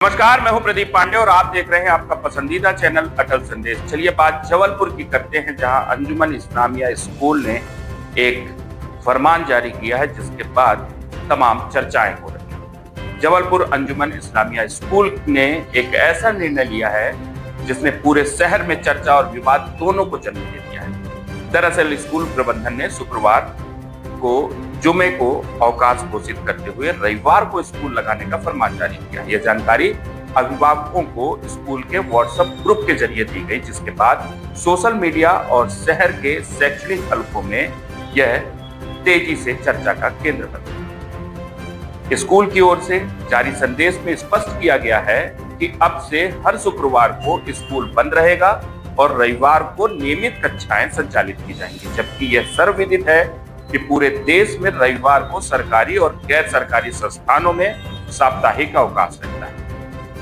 नमस्कार, मैं हूं प्रदीप पांडे और आप देख रहे हैं आपका पसंदीदा चैनल अटल संदेश। चलिए बात जबलपुर की करते हैं, जहां अंजुमन इस्लामिया स्कूल ने एक फरमान जारी किया है जिसके बाद तमाम चर्चाएं हो रही हैं। जबलपुर अंजुमन इस्लामिया स्कूल ने एक ऐसा निर्णय लिया है जिसने पूरे शहर में चर्चा और विवाद दोनों को जन्म दे दिया है। दरअसल स्कूल प्रबंधन ने शुक्रवार को जुमे को अवकाश घोषित करते हुए रविवार को स्कूल लगाने का फरमान जारी किया। यह जानकारी अभिभावकों को स्कूल के व्हाट्सएप ग्रुप के जरिए दी गई, जिसके बाद सोशल मीडिया और शहर के शैक्षणिक हलकों में यह तेजी से चर्चा का केंद्र बन गया। स्कूल की ओर से जारी संदेश में स्पष्ट किया गया है कि अब से हर शुक्रवार को स्कूल बंद रहेगा और रविवार को नियमित कक्षाएं संचालित की जाएंगी, जबकि यह सर्वविदित है कि पूरे देश में रविवार को सरकारी और गैर सरकारी संस्थानों में साप्ताहिक अवकाश रहता है।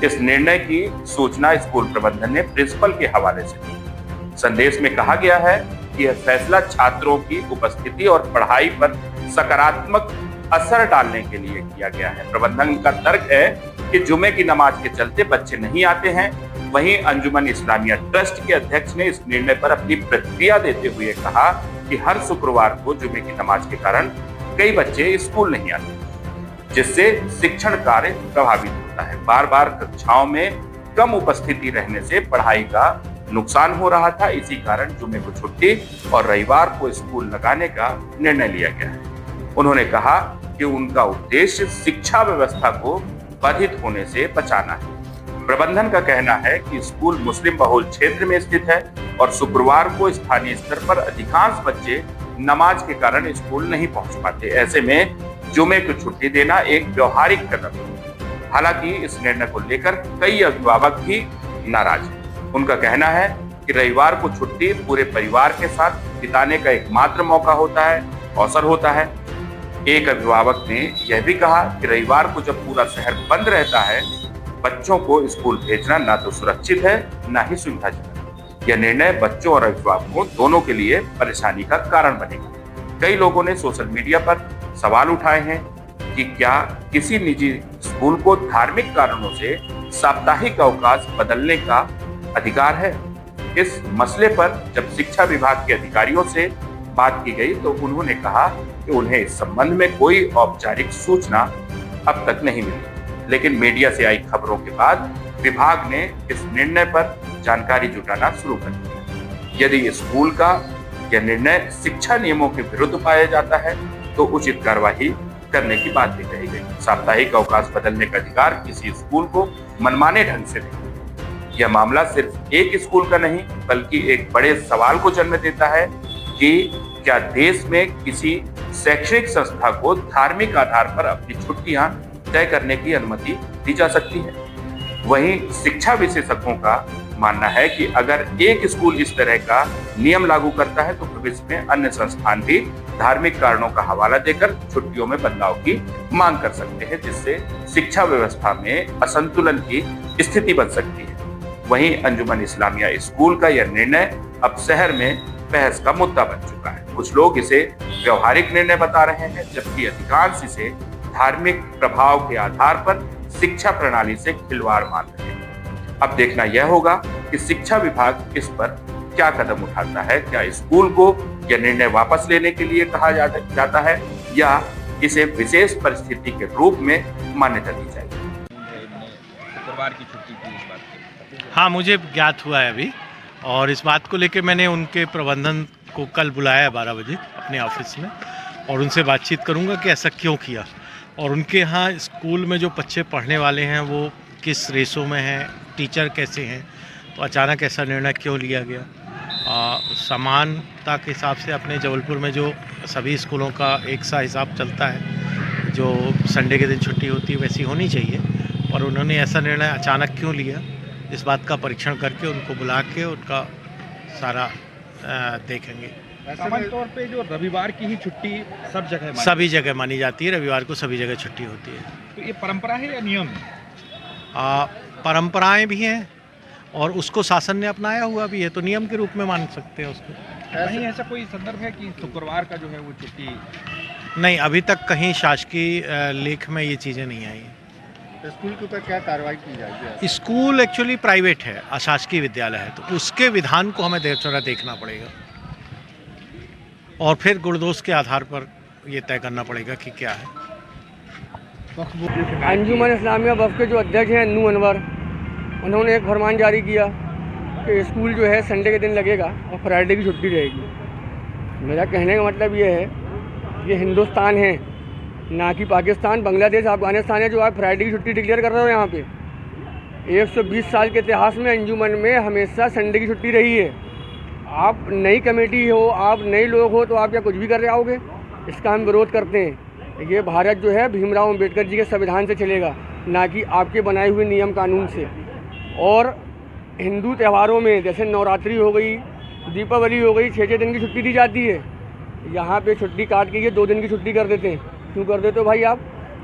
इस निर्णय की सूचना स्कूल प्रबंधन ने प्रिंसिपल के हवाले से दी। संदेश में कहा गया है कि यह फैसला छात्रों की उपस्थिति और पढ़ाई पर सकारात्मक असर डालने के लिए किया गया है। प्रबंधन का तर्क है कि जुमे की नमाज के चलते बच्चे नहीं आते हैं। वहीं अंजुमन इस्लामिया ट्रस्ट के अध्यक्ष ने इस निर्णय पर अपनी प्रतिक्रिया देते हुए कहा कि हर शुक्रवार को जुमे की नमाज के कारण कई बच्चे स्कूल नहीं आते, जिससे शिक्षण कार्य प्रभावित होता है। बार बार कक्षाओं में कम उपस्थिति रहने से पढ़ाई का नुकसान हो रहा था। इसी कारण जुमे को छुट्टी और रविवार को स्कूल लगाने का निर्णय लिया गया है। उन्होंने कहा कि उनका उद्देश्य शिक्षा व्यवस्था को बाधित होने से बचाना है। प्रबंधन का कहना है कि स्कूल मुस्लिम बहुल क्षेत्र में स्थित है और शुक्रवार को स्थानीय स्तर पर अधिकांश बच्चे नमाज के कारण स्कूल नहीं पहुंच पाते। ऐसे में जुमे को छुट्टी देना एक व्यवहारिक कदम है। हालांकि इस निर्णय को लेकर कई अभिभावक भी नाराज हैं। उनका कहना है कि रविवार को छुट्टी पूरे परिवार के साथ बिताने का एकमात्र मौका होता है, अवसर होता है। एक अभिभावक ने यह भी कहा कि रविवार को जब पूरा शहर बंद रहता है, बच्चों को स्कूल भेजना ना तो सुरक्षित है ना ही सुविधाजनक। यह निर्णय बच्चों और अभिभावकों दोनों के लिए परेशानी का कारण बनेगा। कई लोगों ने सोशल मीडिया पर सवाल उठाए हैं कि क्या किसी निजी स्कूल को धार्मिक कारणों से साप्ताहिक अवकाश बदलने का अधिकार है। इस मसले पर जब शिक्षा विभाग के अधिकारियों से बात की गई तो उन्होंने कहा कि उन्हें इस संबंध में कोई औपचारिक सूचना अब तक नहीं मिली, लेकिन मीडिया से आई खबरों के बाद विभाग ने इस निर्णय पर जानकारी जुटाना शुरू कर दिया। यदि स्कूल का यह निर्णय शिक्षा नियमों के विरुद्ध पाया जाता है तो उचित कार्रवाई करने की बात भी कही गई। साप्ताहिक अवकाश बदलने का अधिकार किसी स्कूल को मनमाने ढंग से नहीं। यह मामला सिर्फ एक स्कूल का नहीं बल्कि एक बड़े सवाल को जन्म देता है कि क्या देश में किसी शैक्षणिक संस्था को धार्मिक आधार पर अपनी छुट्टियां तय करने की अनुमति दी जा सकती है। वहीं शिक्षा विशेषज्ञों का मानना है कि अगर एक स्कूल इस तरह का नियम लागू करता है तो भविष्य में अन्य संस्थान भी धार्मिक कारणों का हवाला देकर छुट्टियों में बदलाव की मांग कर सकते हैं, जिससे शिक्षा व्यवस्था में असंतुलन की स्थिति बन सकती है। वहीं अंजुमन इस्लामिया स्कूल का यह निर्णय अब शहर में बहस का मुद्दा बन चुका है। कुछ लोग इसे व्यवहारिक निर्णय बता रहे हैं, जबकि अधिकांश इसे धार्मिक प्रभाव के आधार पर शिक्षा प्रणाली से खिलवाड़ मान रहे हैं। अब देखना यह होगा कि शिक्षा विभाग इस पर क्या कदम उठाता है। क्या स्कूल को यह निर्णय वापस लेने के लिए कहा जाता है या इसे विशेष परिस्थिति के रूप में मान्यता दी जाएगी। शुक्रवार की छुट्टी की इस बात की। हाँ, मुझे ज्ञात हुआ है अभी, और इस बात को लेकर मैंने उनके प्रबंधन को कल बुलाया 12 बजे अपने ऑफिस में, और उनसे बातचीत करूंगा कि ऐसा क्यों किया, और उनके यहाँ स्कूल में जो बच्चे पढ़ने वाले हैं वो किस रेशो में हैं, टीचर कैसे हैं, तो अचानक ऐसा निर्णय क्यों लिया गया। समानता के हिसाब से अपने जबलपुर में जो सभी स्कूलों का एक सा हिसाब चलता है, जो संडे के दिन छुट्टी होती है वैसी होनी चाहिए, और उन्होंने ऐसा निर्णय अचानक क्यों लिया, इस बात का परीक्षण करके उनको बुला के उनका सारा देखेंगे। सामान्य तौर पे जो रविवार की ही छुट्टी सभी जगह मानी जाती है, रविवार को सभी जगह छुट्टी होती है। तो ये परंपरा है या नियम है? परंपराएं भी हैं और उसको शासन ने अपनाया हुआ भी है, तो नियम के रूप में मान सकते हैं उसको। कहीं ऐसा कोई संदर्भ है कि शुक्रवार का जो है वो छुट्टी? नहीं, अभी तक कहीं शासकीय लेख में ये चीज़ें नहीं आई। तो स्कूल के ऊपर क्या कार्रवाई की जाएगी? स्कूल एक्चुअली प्राइवेट है, अशासकीय विद्यालय है, तो उसके विधान को हमें थोड़ा देखना पड़ेगा और फिर गुणदोष के आधार पर ये तय करना पड़ेगा कि क्या है। अंजुमन इस्लामिया वफ़ के जो अध्यक्ष हैं अन्नू अनवर, उन्होंने एक फरमान जारी किया कि स्कूल जो है संडे के दिन लगेगा और फ्राइडे की छुट्टी रहेगी। मेरा कहने का मतलब ये है कि हिंदुस्तान है, ना कि पाकिस्तान, बांग्लादेश, अफगानिस्तान है जो आप फ्राइडे की छुट्टी डिक्लेयर कर रहे हो। यहाँ पे 120 साल के इतिहास में अंजुमन में हमेशा संडे की छुट्टी रही है। आप नई कमेटी हो, आप नए लोग हो, तो आप क्या कुछ भी कर रहे आओगे? इसका हम विरोध करते हैं। ये भारत जो है भीमराव अम्बेडकर जी के संविधान से चलेगा, ना कि आपके बनाए हुए नियम कानून से। और हिंदू त्योहारों में जैसे नवरात्रि हो गई, दीपावली हो गई, 6 दिन की छुट्टी दी जाती है। यहाँ पे छुट्टी काट के ये 2 दिन की छुट्टी कर देते हैं। क्यों कर देते हो भाई आप?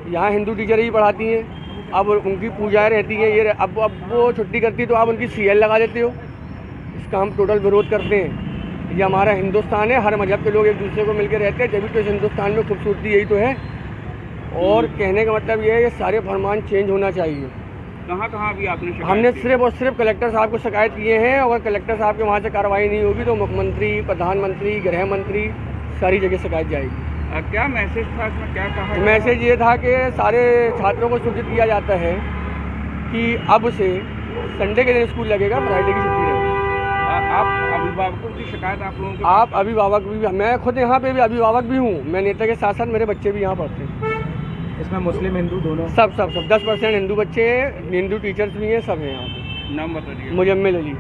यहाँ हिंदू टीचर ही पढ़ाती हैं, अब उनकी पूजाएँ रहती हैं, ये अब वो छुट्टी करती तो आप उनकी CL लगा देते हो। इसका हम टोटल विरोध करते हैं। ये हमारा हिंदुस्तान है, हर मजहब के लोग एक दूसरे को मिलकर रहते हैं, जब भी तो इस हिंदुस्तान में खूबसूरती यही तो है। और कहने का मतलब ये है, ये सारे फरमान चेंज होना चाहिए। कहाँ अभी आपने हमने सिर्फ और सिर्फ कलेक्टर साहब को शिकायत किए हैं, और कलेक्टर साहब के वहाँ से कार्रवाई नहीं होगी तो मुख्यमंत्री, प्रधानमंत्री, गृह मंत्री, सारी जगह शिकायत जाएगी। क्या मैसेज था इसमें, क्या कहा? मैसेज ये था कि सारे छात्रों को सूचित किया जाता है कि अब से संडे के दिन स्कूल लगेगा, फ्राइडे की छुट्टी रहेगी। आप अभिभावकों की शिकायत आप लोगों को? आप अभिभावक भी, मैं खुद यहाँ पे भी अभिभावक भी हूँ, मैं नेता के साथ साथ मेरे बच्चे भी यहाँ पढ़ते हैं। इसमें मुस्लिम हिंदू दोनों? सब 10% हिंदू बच्चे हैं, हिंदू टीचर्स भी हैं, सब हैं यहाँ पे। नाम बताइए। मुजम्मिल अली।